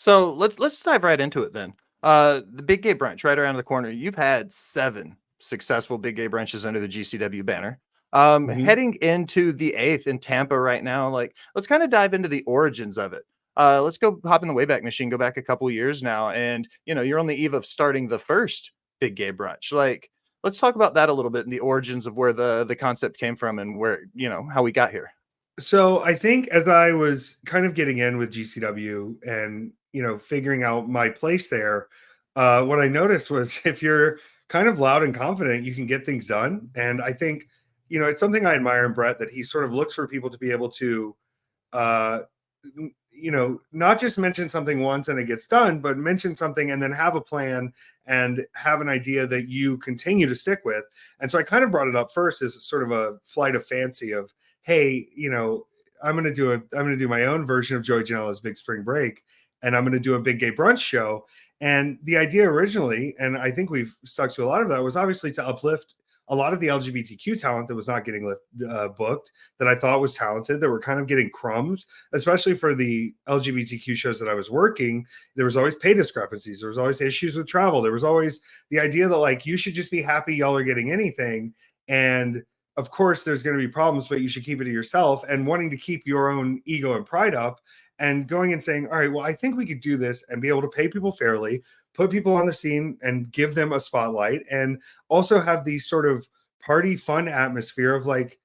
So let's dive right into it then. The Big Gay Brunch right around the corner. You've had 7 successful Big Gay Brunches under the GCW banner. Mhm. Heading into the 8th in Tampa right now. Like, let's kind of dive into the origins of it. Let's go hop in the Wayback Machine, go back a couple years now, and you're on the eve of starting the first Big Gay Brunch. Like, let's talk about that a little bit and the origins of where the concept came from and where how we got here. So I think as I was kind of getting in with GCW and figuring out my place there, what I noticed was if you're kind of loud and confident, you can get things done. And I think it's something I admire in Brett that he sort of looks for people to be able to uh, not just mention something once and it gets done, but mention something and then have a plan and have an idea that you continue to stick with. And so I kind of brought it up first as sort of a flight of fancy of, hey, I'm going to do my own version of Joey Janela's Big Spring Break, and I'm going to do a Big Gay Brunch show. And the idea originally, and I think we've stuck to a lot of that, was obviously to uplift a lot of the LGBTQ talent that was not getting booked, that I thought was talented, that were kind of getting crumbs, especially for the LGBTQ shows that I was working. There was always pay discrepancies. There was always issues with travel. There was always the idea that like, you should just be happy y'all are getting anything. And of course there's going to be problems, but you should keep it to yourself, and wanting to keep your own ego and pride up and going and saying, all right, well, I think we could do this and be able to pay people fairly, put people on the scene and give them a spotlight, and also have these sort of party fun atmosphere of like,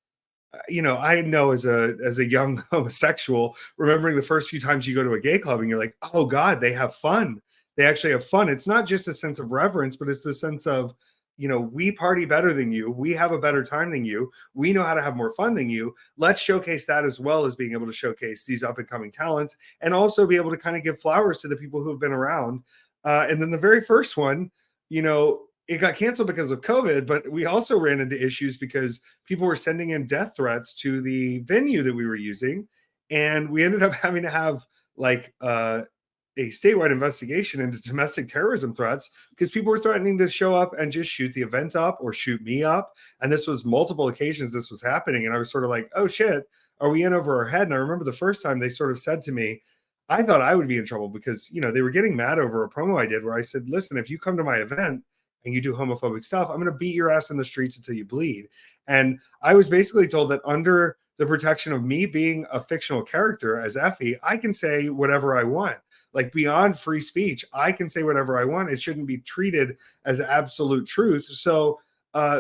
I know as a young homosexual, remembering the first few times you go to a gay club and you're like, oh God, they have fun. They actually have fun. It's not just a sense of reverence, but it's the sense of, we party better than you. We have a better time than you. We know how to have more fun than you. Let's showcase that, as well as being able to showcase these up and coming talents, and also be able to kind of give flowers to the people who have been around. And then the very first one, it got canceled because of COVID, but we also ran into issues because people were sending in death threats to the venue that we were using. And we ended up having to have like a statewide investigation into domestic terrorism threats because people were threatening to show up and just shoot the event up or shoot me up. And this was multiple occasions this was happening. And I was sort of like, oh shit, are we in over our head? And I remember the first time they sort of said to me, I thought I would be in trouble because, they were getting mad over a promo I did where I said, listen, if you come to my event and you do homophobic stuff, I'm going to beat your ass in the streets until you bleed. And I was basically told that under the protection of me being a fictional character as EFFY, I can say whatever I want. Like, beyond free speech, I can say whatever I want. It shouldn't be treated as absolute truth. So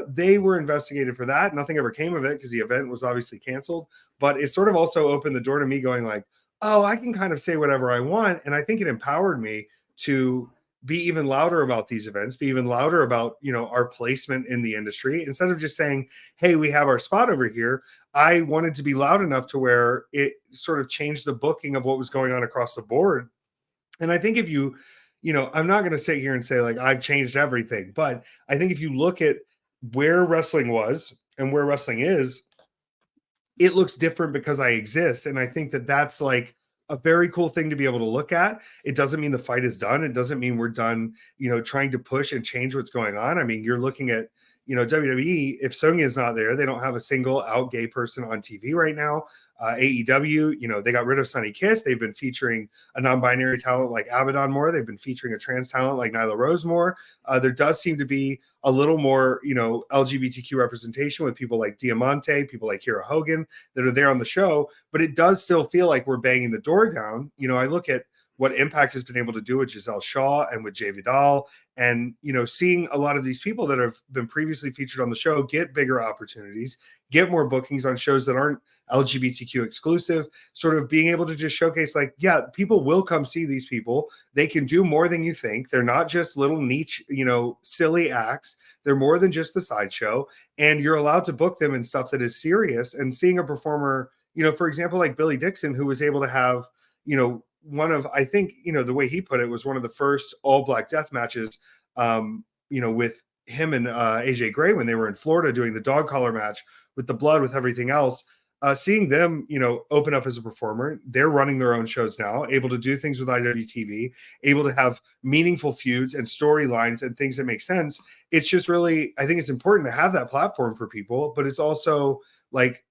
they were investigated for that. Nothing ever came of it because the event was obviously canceled. But it sort of also opened the door to me going like, oh, I can kind of say whatever I want. And I think it empowered me to be even louder about these events, be even louder about, our placement in the industry. Instead of just saying, hey, we have our spot over here, I wanted to be loud enough to where it sort of changed the booking of what was going on across the board. And I think if I'm not going to sit here and say like I've changed everything, but I think if you look at where wrestling was and where wrestling is, it looks different because I exist. And I think that that's like a very cool thing to be able to look at. It doesn't mean the fight is done. It doesn't mean we're done, trying to push and change what's going on. I mean, you're looking at, WWE, if Sonya is not there, they don't have a single out gay person on TV right now. AEW, they got rid of Sunny Kiss. They've been featuring a non-binary talent like Abaddon more. They've been featuring a trans talent like Nyla Rose more. There does seem to be a little more, LGBTQ representation with people like Diamante, people like Kira Hogan that are there on the show. But it does still feel like we're banging the door down. I look at what Impact has been able to do with Giselle Shaw and with Jay Vidal, and seeing a lot of these people that have been previously featured on the show get bigger opportunities, get more bookings on shows that aren't LGBTQ exclusive, sort of being able to just showcase like, yeah, people will come see these people. They can do more than you think. They're not just little niche, silly acts. They're more than just the sideshow, and you're allowed to book them in stuff that is serious. And seeing a performer, for example, like Billy Dixon, who was able to have, one of, I think, the way he put it was one of the first all black death matches, with him and AJ Gray when they were in Florida doing the dog collar match with the blood, with everything else. Seeing them, open up as a performer, they're running their own shows now, able to do things with IWTV, able to have meaningful feuds and storylines and things that make sense. It's just really, I think it's important to have that platform for people, but it's also like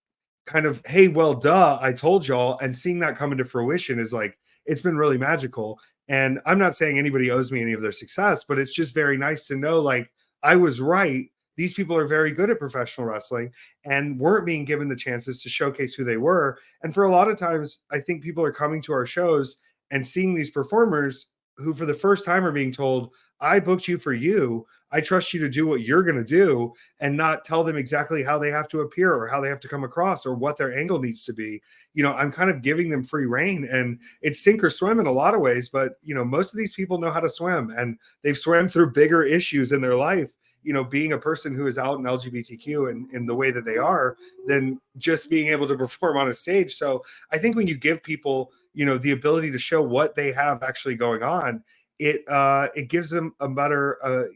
kind of, hey, well, duh, I told y'all. And seeing that come into fruition is like, it's been really magical. And I'm not saying anybody owes me any of their success, but it's just very nice to know, like, I was right. These people are very good at professional wrestling and weren't being given the chances to showcase who they were. And for a lot of times, I think people are coming to our shows and seeing these performers who, for the first time, are being told, I booked you for you. I trust you to do what you're going to do, and not tell them exactly how they have to appear or how they have to come across or what their angle needs to be. I'm kind of giving them free reign, and it's sink or swim in a lot of ways. But, most of these people know how to swim, and they've swam through bigger issues in their life, being a person who is out in LGBTQ and in the way that they are, than just being able to perform on a stage. So I think when you give people, the ability to show what they have actually going on, it gives them a better,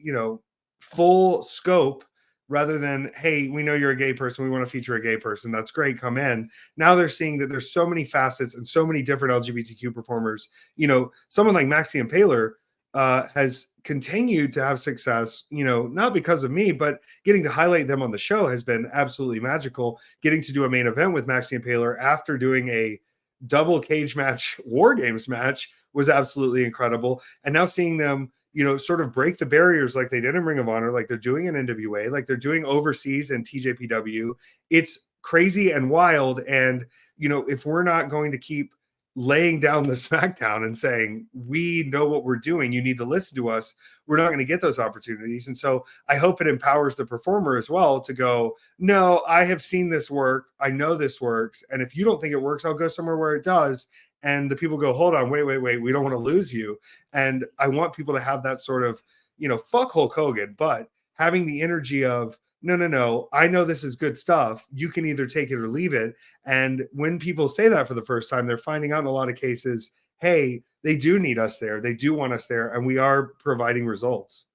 full scope, rather than, hey, we know you're a gay person, we want to feature a gay person, that's great, come in. Now they're seeing that there's so many facets and so many different LGBTQ performers. Someone like Maxie and Paler has continued to have success, not because of me, but getting to highlight them on the show has been absolutely magical. Getting to do a main event with Maxie and Paler after doing a double cage match, War Games match, was absolutely incredible. And now seeing them, sort of break the barriers like they did in Ring of Honor, like they're doing in NWA, like they're doing overseas in TJPW. It's crazy and wild. And, if we're not going to keep laying down the smackdown and saying, we know what we're doing, you need to listen to us, we're not going to get those opportunities. And so I hope it empowers the performer as well to go, no, I have seen this work, I know this works, and if you don't think it works, I'll go somewhere where it does. And the people go, hold on, wait, we don't want to lose you. And I want people to have that sort of, fuck Hulk Hogan, but having the energy of, no, I know this is good stuff, you can either take it or leave it. And when people say that for the first time, they're finding out in a lot of cases, hey, they do need us there, they do want us there, and we are providing results.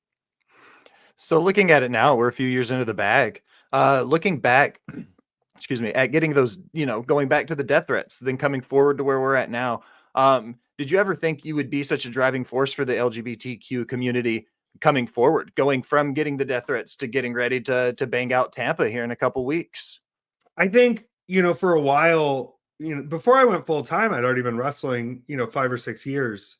So looking at it now, we're a few years into the bag. Looking back, excuse me, at getting those, going back to the death threats, then coming forward to where we're at now. Did you ever think you would be such a driving force for the LGBTQ community coming forward, going from getting the death threats to getting ready to bang out Tampa here in a couple weeks? I think, for a while, before I went full time, I'd already been wrestling, 5 or 6 years,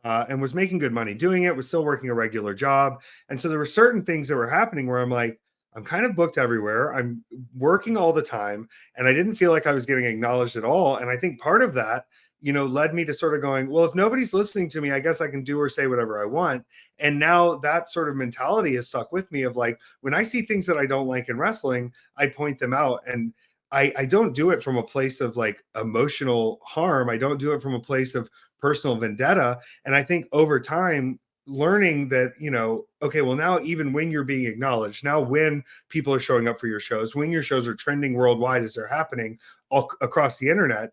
and was making good money doing it, was still working a regular job. And so there were certain things that were happening where I'm like, I'm kind of booked everywhere, I'm working all the time, and I didn't feel like I was getting acknowledged at all. And I think part of that, led me to sort of going, well, if nobody's listening to me, I guess I can do or say whatever I want. And now that sort of mentality has stuck with me of like, when I see things that I don't like in wrestling, I point them out. And I don't do it from a place of like emotional harm. I don't do it from a place of personal vendetta. And I think over time, learning that, okay, well, now even when you're being acknowledged, now when people are showing up for your shows, when your shows are trending worldwide as they're happening all across the internet,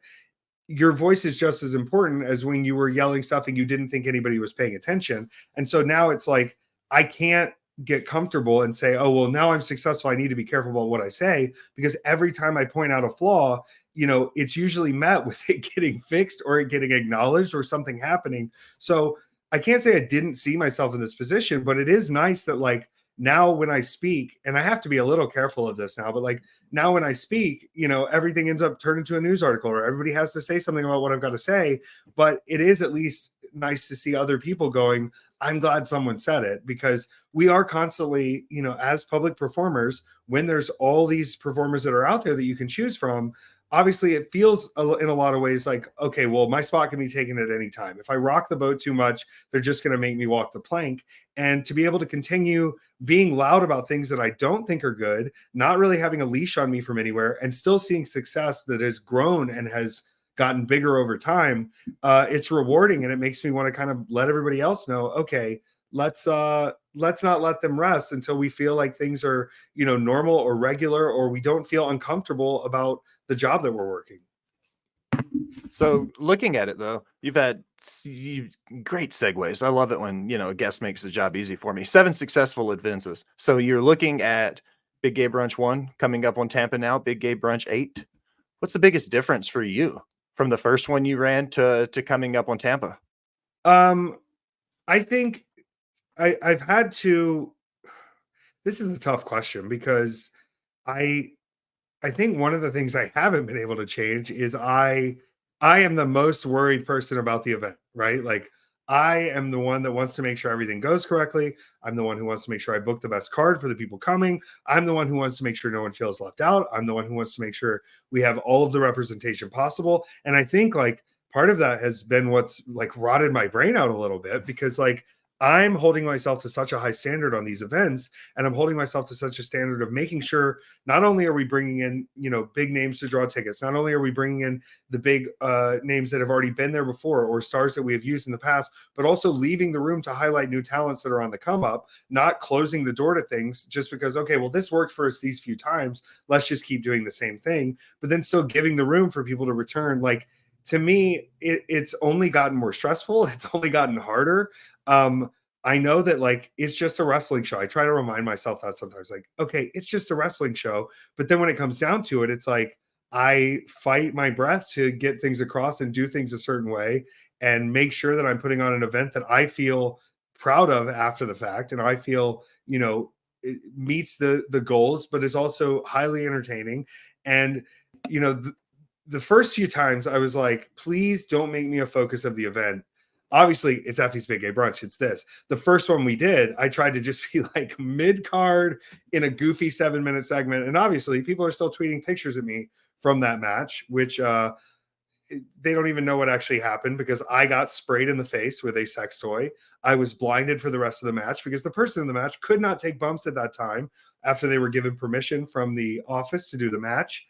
your voice is just as important as when you were yelling stuff and you didn't think anybody was paying attention. And so now it's like, I can't get comfortable and say, oh, well, now I'm successful, I need to be careful about what I say, because every time I point out a flaw, it's usually met with it getting fixed or it getting acknowledged or something happening. So I can't say I didn't see myself in this position, but it is nice that like now when I speak, and I have to be a little careful of this now, but like now when I speak, everything ends up turned into a news article or everybody has to say something about what I've got to say. But it is at least nice to see other people going, I'm glad someone said it, because we are constantly, as public performers, when there's all these performers that are out there that you can choose from, obviously it feels in a lot of ways like, okay, well, my spot can be taken at any time. If I rock the boat too much, they're just going to make me walk the plank. And to be able to continue being loud about things that I don't think are good, not really having a leash on me from anywhere, and still seeing success that has grown and has gotten bigger over time, it's rewarding. And it makes me want to kind of let everybody else know, okay, let's not let them rest until we feel like things are, normal or regular, or we don't feel uncomfortable about the job that we're working. So looking at it though, you've had great segues. I love it when, a guest makes the job easy for me. 7 successful advances. So you're looking at Big Gay Brunch 1 coming up on Tampa now, Big Gay Brunch 8. What's the biggest difference for you from the first one you ran to coming up on Tampa? I think I've had to, this is a tough question, because I think one of the things I haven't been able to change is I am the most worried person about the event, right? Like I am the one that wants to make sure everything goes correctly. I'm the one who wants to make sure I book the best card for the people coming. I'm the one who wants to make sure no one feels left out. I'm the one who wants to make sure we have all of the representation possible. And I think like part of that has been what's like rotted my brain out a little bit, because like I'm holding myself to such a high standard on these events, and I'm holding myself to such a standard of making sure not only are we bringing in, you know, big names to draw tickets, not only are we bringing in the big names that have already been there before or stars that we have used in the past, but also leaving the room to highlight new talents that are on the come up, not closing the door to things just because, okay, well, this worked for us these few times, let's just keep doing the same thing, but then still giving the room for people to return. Like, to me, it's only gotten more stressful. It's only gotten harder. I know that like it's just a wrestling show. I try to remind myself that sometimes, like, okay, it's just a wrestling show. But then when it comes down to it, it's like I fight my breath to get things across and do things a certain way and make sure that I'm putting on an event that I feel proud of after the fact. And I feel, you know, it meets the goals, but is also highly entertaining. And, you know, the first few times I was like, please don't make me a focus of the event. Obviously, it's Effie's Big Gay Brunch. It's this. The first one we did, I tried to just be like mid card in a goofy 7-minute segment. And obviously, people are still tweeting pictures of me from that match, which they don't even know what actually happened because I got sprayed in the face with a sex toy. I was blinded for the rest of the match because the person in the match could not take bumps at that time after they were given permission from the office to do the match.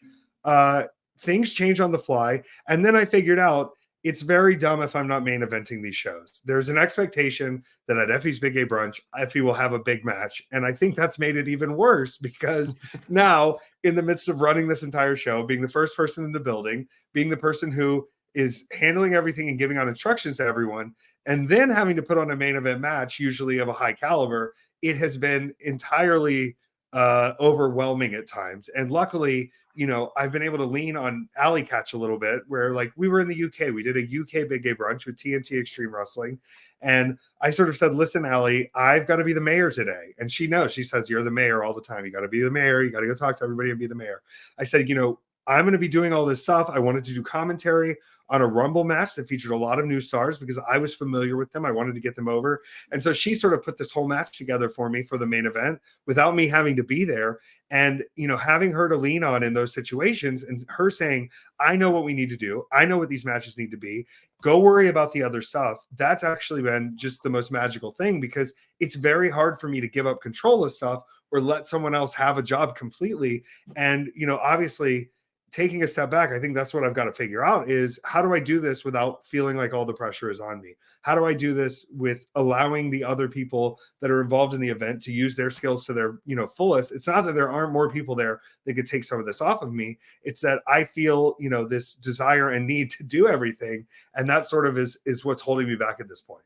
Things change on the fly. And then I figured out it's very dumb if I'm not main eventing these shows. There's an expectation that at Effie's Big Gay Brunch, Effie will have a big match. And I think that's made it even worse because now, in the midst of running this entire show, being the first person in the building, being the person who is handling everything and giving out instructions to everyone, and then having to put on a main event match, usually of a high caliber, it has been entirely overwhelming at times. And luckily, you know, I've been able to lean on Alley Catch a little bit, where like we were in the UK, we did a UK Big Gay Brunch with TNT Extreme Wrestling. And I sort of said, listen, Alley, I've got to be the mayor today. And she knows, she says, you're the mayor all the time. You got to be the mayor. You got to go talk to everybody and be the mayor. I said, you know, I'm going to be doing all this stuff. I wanted to do commentary on a Rumble match that featured a lot of new stars because I was familiar with them. I wanted to get them over. And so she sort of put this whole match together for me for the main event without me having to be there. And, you know, having her to lean on in those situations and her saying, I know what we need to do. I know what these matches need to be. Go worry about the other stuff. That's actually been just the most magical thing because it's very hard for me to give up control of stuff or let someone else have a job completely. And, you know, obviously, taking a step back, I think that's what I've got to figure out is how do I do this without feeling like all the pressure is on me? How do I do this with allowing the other people that are involved in the event to use their skills to their, you know, fullest? It's not that there aren't more people there that could take some of this off of me. It's that I feel, you know, this desire and need to do everything. And that sort of is what's holding me back at this point.